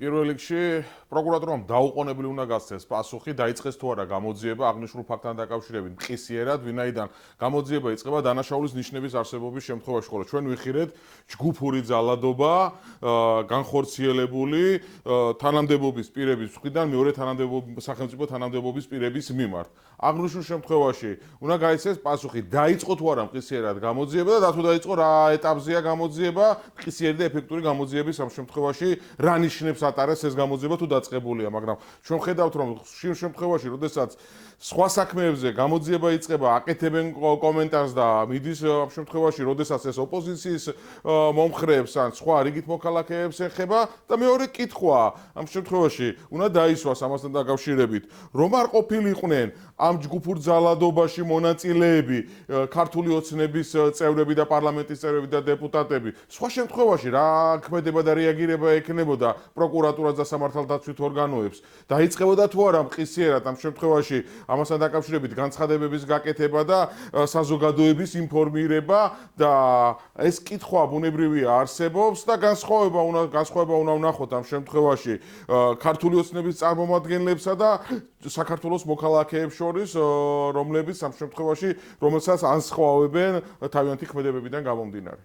პირველ რიგში პროკურატურამ დაუყოვნებლივ უნდა გასცეს პასუხი, დაიწყეს თუ არა გამოძიება აღნიშნულ ფაქტთან დაკავშირებით მყისიერად, ვინაიდან გამოძიება იწყება დანაშაულის ნიშნების არსებობის შემთხვევაში, ხოლო ჩვენ ვიხილეთ ჯგუფური ძალადობა, განხორციელებული თანამდებობის პირების მხრიდან მეორე სახელმწიფო თანამდებობის პირების მიმართ. აღნიშნულ შემთხვევაში უნდა გაიცეს პასუხი, დაიწყო თუ არა მყისიერად გამოძიება და თუ დაიწყო რა ეტაპზეა გამოძიება, მყისიერი და ეფექტური გამოძიების ამ შემთხვევაში რა ნიშნებს ატარებს ეს გამოძიება თუ დაწყებულია, მაგრამ ჩვენ ხედავთ რომ ხშირ შემთხვევაში, როდესაც სხვა საქმეებზე გამოძიება იწყება, აკეთებენ კომენტარს და მიდის ამ შემთხვევაში, როდესაც ეს ოპოზიციის მომხრეებს ან სხვა რიგით მოქალაქეებს ეხება და მეორე კითხვა ამ შემთხვევაში უნდა დაისვას ამასთან დაკავშირებით, რომ არ ყოფილიყვნენ ამ ჯგუფურ ძალადობაში მონაწილეები, ქართული ოცნების წევრები და პარლამენტის წევრები და დეპუტატები. სხვა შემთხვევაში რა ქმედება და რეაგირება ექნებოდა პროკურატურას და სამართალდაცვით ორგანოებს. დაიწყებოდა თუ არა მყისიერად ამ შემთხვევაში ამასთან დაკავშირებით განცხადებების გაკეთება და საზოგადოების ინფორმირება და ეს კითხვა ბუნებრივია არსებობს და განსხვავება უნდა ვნახოთ ამ შემთხვევაში ქართული ოცნების წარმომადგენლებსა და საქართველოს მოქალაქეებს შორის, რომლებიც ამ შემთხვევაში რომელსაც ანსხვავებენ თავიანთი ქმედებებიდან გამომდინარე.